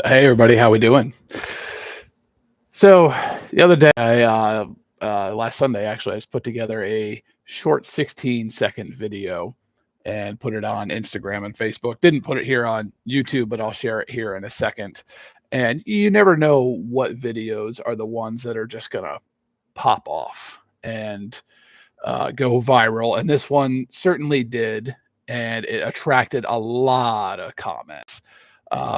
Hey everybody, how we doing? So the other day, last Sunday actually, I just put together a short 16-second video and put it on Instagram and Facebook. Didn't put it here on YouTube, but I'll share it here in a second. And you never know what videos are the ones that are just gonna pop off and go viral. And this one certainly did, and it attracted a lot of comments,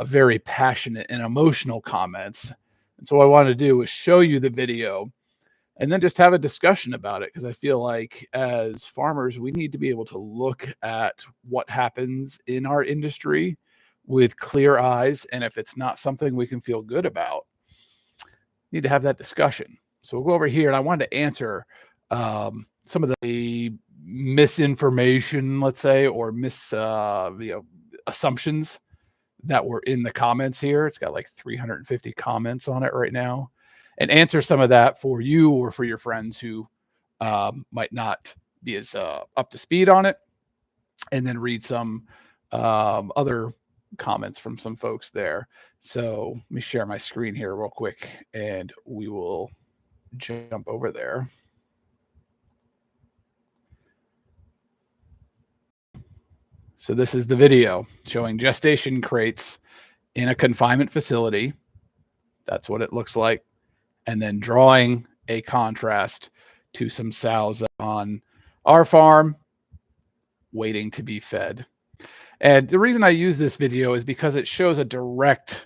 very passionate and emotional comments. And so what I wanted to do was show you the video and then just have a discussion about it because I feel like as farmers, we need to be able to look at what happens in our industry with clear eyes. And if it's not something we can feel good about, need to have that discussion. So we'll go over here and I wanted to answer some of the misinformation, let's say, or assumptions that were in the comments here. It's got like 350 comments on it right now, and answer some of that for you or for your friends who might not be as up to speed on it, and then read some other comments from some folks there. So let me share my screen here real quick and we will jump over there. So this is the video showing gestation crates in a confinement facility. That's what it looks like. And then drawing a contrast to some sows on our farm waiting to be fed. And the reason I use this video is because it shows a direct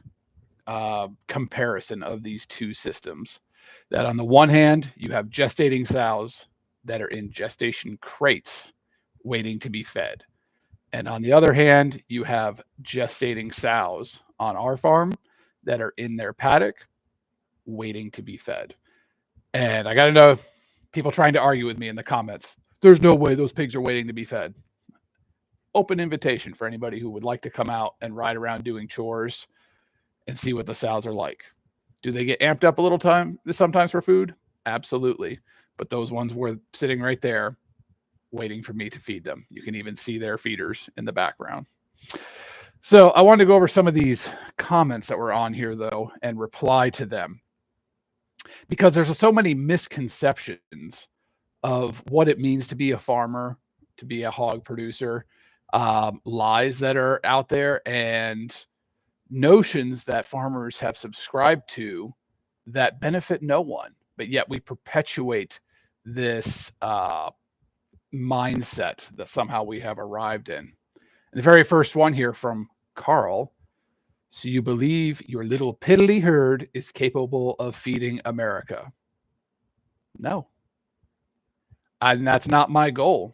comparison of these two systems. That on the one hand, you have gestating sows that are in gestation crates waiting to be fed. And on the other hand, you have gestating sows on our farm that are in their paddock waiting to be fed. And I got to know people trying to argue with me in the comments. There's no way those pigs are waiting to be fed. Open invitation for anybody who would like to come out and ride around doing chores and see what the sows are like. Do they get amped up a little time sometimes for food? Absolutely. But those ones were sitting right there waiting for me to feed them. You can even see their feeders in the background. So I wanted to go over some of these comments that were on here, though, and reply to them. Because there's so many misconceptions of what it means to be a farmer, to be a hog producer, lies that are out there, and notions that farmers have subscribed to that benefit no one. But yet we perpetuate this mindset that somehow we have arrived in. And the very first one here from Carl. So you believe your little piddly herd is capable of feeding America? No. And that's not my goal.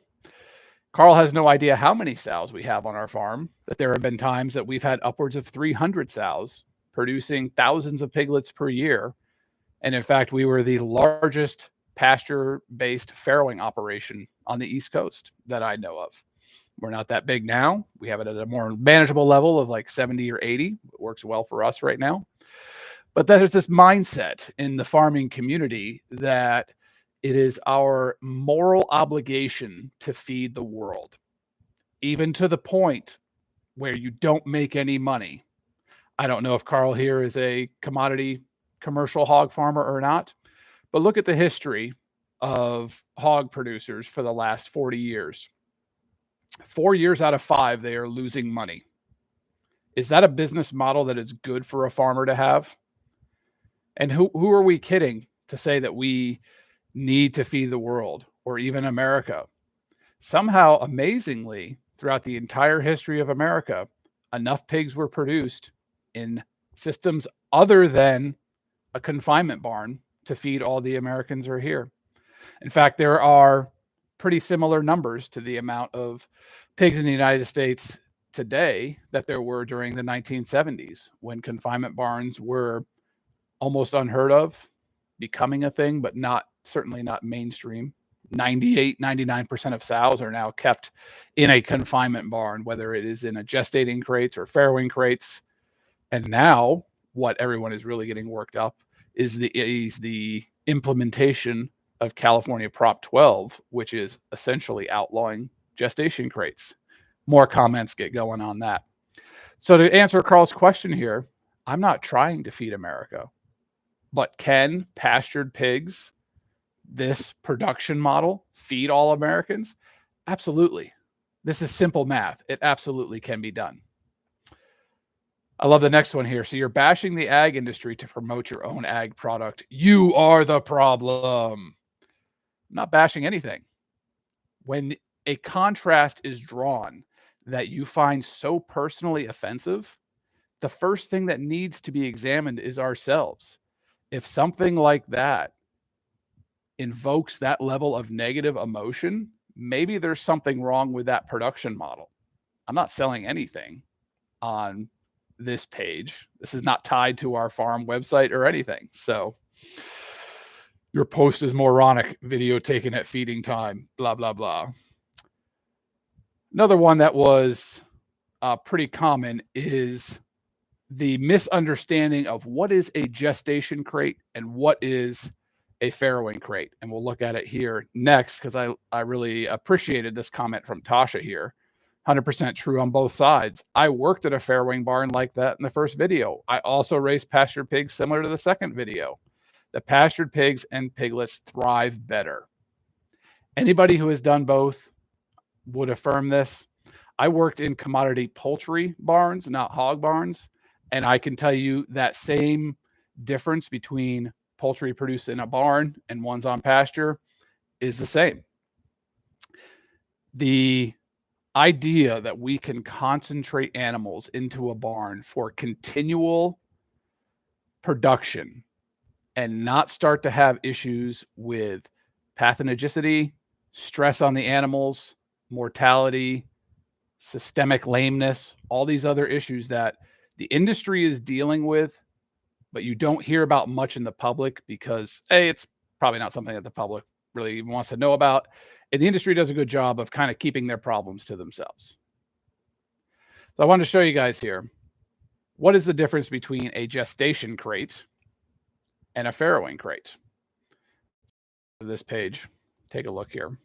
Carl has no idea how many sows we have on our farm, that there have been times that we've had upwards of 300 sows producing thousands of piglets per year. And in fact, we were the largest pasture-based farrowing operation on the East Coast that I know of. We're not that big now. We have it at a more manageable level of like 70 or 80. It works well for us right now. But there's this mindset in the farming community that it is our moral obligation to feed the world, even to the point where you don't make any money. I don't know if Carl here is a commodity commercial hog farmer or not, but look at the history of hog producers for the last 40 years. 4 years out of 5, they are losing money. Is that a business model that is good for a farmer to have? And who are we kidding to say that we need to feed the world or even America? Somehow, amazingly, throughout the entire history of America, enough pigs were produced in systems other than a confinement barn to feed all the Americans who are here. In fact, there are pretty similar numbers to the amount of pigs in the United States today that there were during the 1970s when confinement barns were almost unheard of, becoming a thing, but certainly not mainstream. 99% of sows are now kept in a confinement barn, whether it is in a gestating crates or farrowing crates. And now what everyone is really getting worked up is the implementation of California Prop 12, which is essentially outlawing gestation crates. More comments get going on that. So to answer Carl's question here, I'm not trying to feed America, but can pastured pigs, this production model, feed all Americans? Absolutely. This is simple math. It absolutely can be done. I love the next one here. So you're bashing the ag industry to promote your own ag product. You are the problem. I'm not bashing anything. When a contrast is drawn that you find so personally offensive, the first thing that needs to be examined is ourselves. If something like that invokes that level of negative emotion, maybe there's something wrong with that production model. I'm not selling anything on this page. This is not tied to our farm website or anything. So your post is moronic, video taken at feeding time, blah, blah, blah. Another one that was pretty common is the misunderstanding of what is a gestation crate and what is a farrowing crate. And we'll look at it here next because I really appreciated this comment from Tasha here. 100% true on both sides. I worked at a farrowing barn like that in the first video. I also raised pastured pigs similar to the second video. The pastured pigs and piglets thrive better. Anybody who has done both would affirm this. I worked in commodity poultry barns, not hog barns. And I can tell you that same difference between poultry produced in a barn and ones on pasture is the same. The idea that we can concentrate animals into a barn for continual production and not start to have issues with pathogenicity, stress on the animals, mortality, systemic lameness, all these other issues that the industry is dealing with, but you don't hear about much in the public because, A, it's probably not something that the public really even wants to know about. And the industry does a good job of kind of keeping their problems to themselves. So I wanted to show you guys here, what is the difference between a gestation crate and a farrowing crate? This page, take a look here.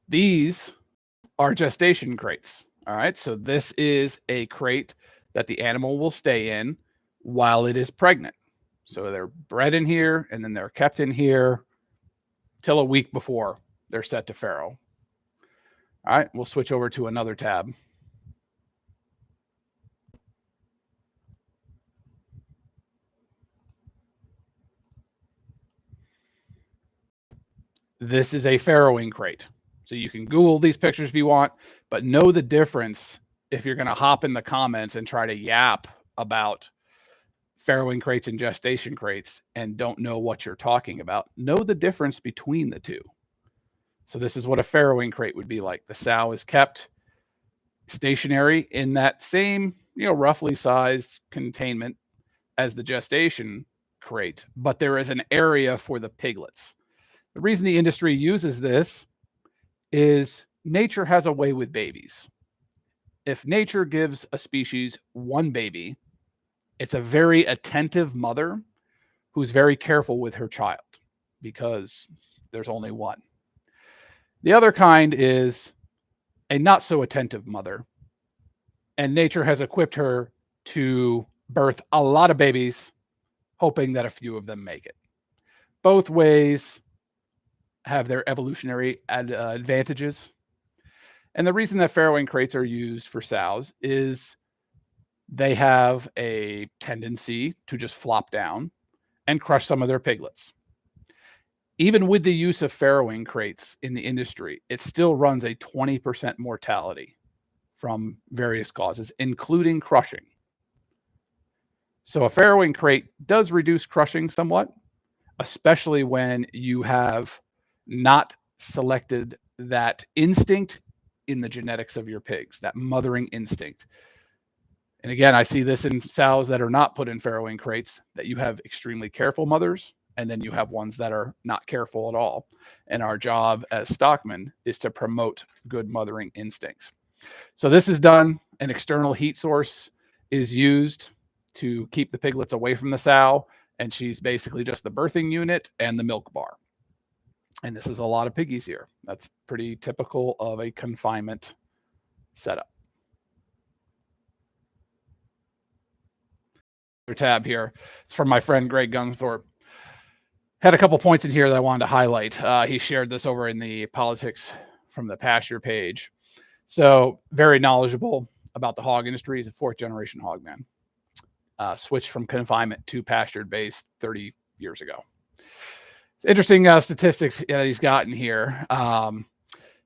These are gestation crates. All right. So this is a crate that the animal will stay in while it is pregnant. So they're bred in here and then they're kept in here till a week before they're set to farrow. All right. We'll switch over to another tab. This is a farrowing crate. So you can Google these pictures if you want, but know the difference if you're going to hop in the comments and try to yap about farrowing crates and gestation crates and don't know what you're talking about. Know the difference between the two. So this is what a farrowing crate would be like. The sow is kept stationary in that same, roughly sized containment as the gestation crate, but there is an area for the piglets. The reason the industry uses this is nature has a way with babies. If nature gives a species one baby, it's a very attentive mother who's very careful with her child because there's only one. The other kind is a not so attentive mother, and nature has equipped her to birth a lot of babies, hoping that a few of them make it. Both ways have their evolutionary advantages. And the reason that farrowing crates are used for sows is they have a tendency to just flop down and crush some of their piglets. Even with the use of farrowing crates in the industry, it still runs a 20% mortality from various causes, including crushing. So a farrowing crate does reduce crushing somewhat, especially when you have not selected that instinct in the genetics of your pigs, that mothering instinct. And again, I see this in sows that are not put in farrowing crates, that you have extremely careful mothers, and then you have ones that are not careful at all. And our job as stockmen is to promote good mothering instincts. So this is done. An external heat source is used to keep the piglets away from the sow, and she's basically just the birthing unit and the milk bar. And this is a lot of piggies here. That's pretty typical of a confinement setup. Tab here. It's from my friend Greg Gunthorpe. Had a couple points in here that I wanted to highlight. He shared this over in the Politics from the Pasture page. So very knowledgeable about the hog industry. He's a fourth generation hog man. Switched from confinement to pastured based 30 years ago. Interesting statistics that he's gotten here.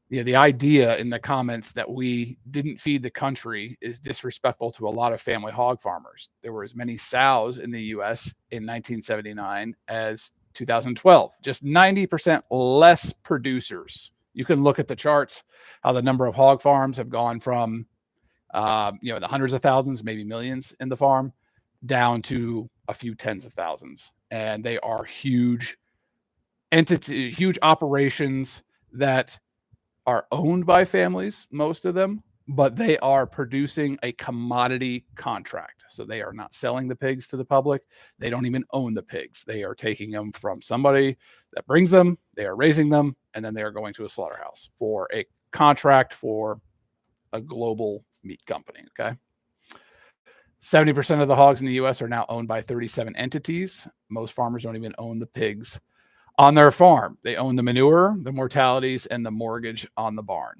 The idea in the comments that we didn't feed the country is disrespectful to a lot of family hog farmers. There were as many sows in the U.S. in 1979 as 2012, just 90% less producers. You can look at the charts, how the number of hog farms have gone from, the hundreds of thousands, maybe millions in the farm, down to a few tens of thousands. And they are huge huge operations that are owned by families, most of them, but they are producing a commodity contract. So they are not selling the pigs to the public. They don't even own the pigs. They are taking them from somebody that brings them, they are raising them, and then they are going to a slaughterhouse for a contract for a global meat company, okay? 70% of the hogs in the US are now owned by 37 entities. Most farmers don't even own the pigs on their farm. They own the manure, the mortalities, and the mortgage on the barn.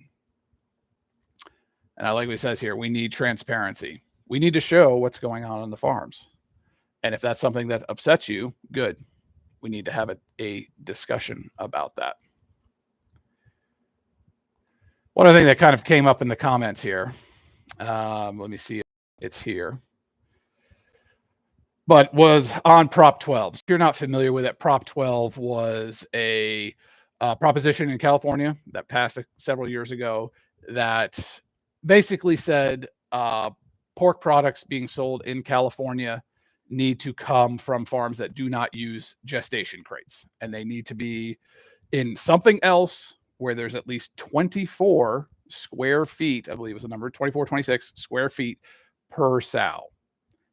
And I like what he says here, we need transparency. We need to show what's going on the farms. And if that's something that upsets you, good. We need to have a discussion about that. One other thing that kind of came up in the comments here, let me see, it's here, but was on Prop 12. If you're not familiar with it, Prop 12 was a proposition in California that passed several years ago that basically said pork products being sold in California need to come from farms that do not use gestation crates. And they need to be in something else where there's at least 24 square feet, I believe was the number, 24, 26 square feet per sow.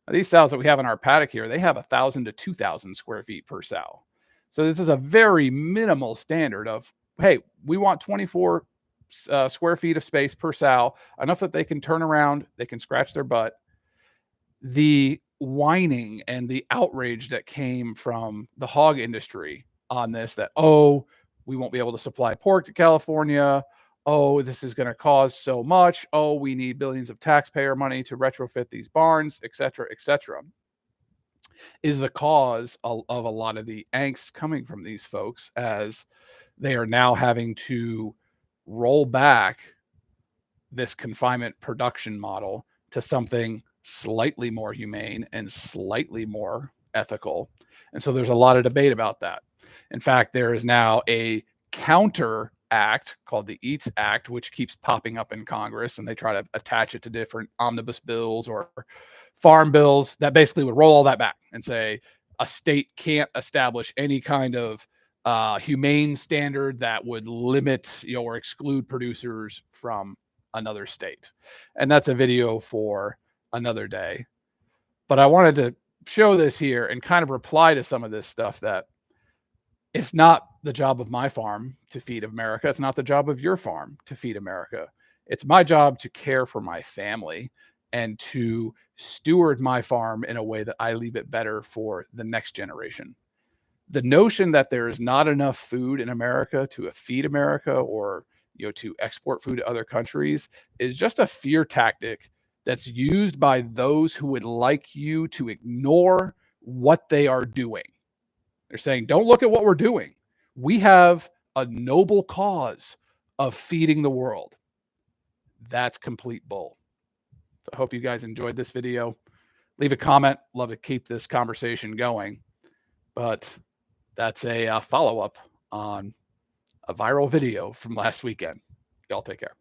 Now, these sows that we have in our paddock here, they have 1,000 to 2,000 square feet per sow. So this is a very minimal standard of, hey, we want 24 square feet of space per sow, enough that they can turn around, they can scratch their butt. The whining and the outrage that came from the hog industry on this, that, oh, we won't be able to supply pork to California. Oh, this is going to cause so much. Oh, we need billions of taxpayer money to retrofit these barns, et cetera, is the cause of a lot of the angst coming from these folks, as they are now having to roll back this confinement production model to something slightly more humane and slightly more ethical. And so there's a lot of debate about that. In fact, there is now a counter act called the EATS Act, which keeps popping up in Congress, and they try to attach it to different omnibus bills or farm bills that basically would roll all that back and say a state can't establish any kind of humane standard that would limit, or exclude producers from another state. And that's a video for another day. But I wanted to show this here and kind of reply to some of this stuff, that it's not the job of my farm to feed America. It's not the job of your farm to feed America. It's my job to care for my family and to steward my farm in a way that I leave it better for the next generation. The notion that there is not enough food in America to feed America, or to export food to other countries, is just a fear tactic that's used by those who would like you to ignore what they are doing. They're saying, don't look at what we're doing. We have a noble cause of feeding the world. That's complete bull. So I hope you guys enjoyed this video. Leave a comment. Love to keep this conversation going. But that's a follow-up on a viral video from last weekend. Y'all take care.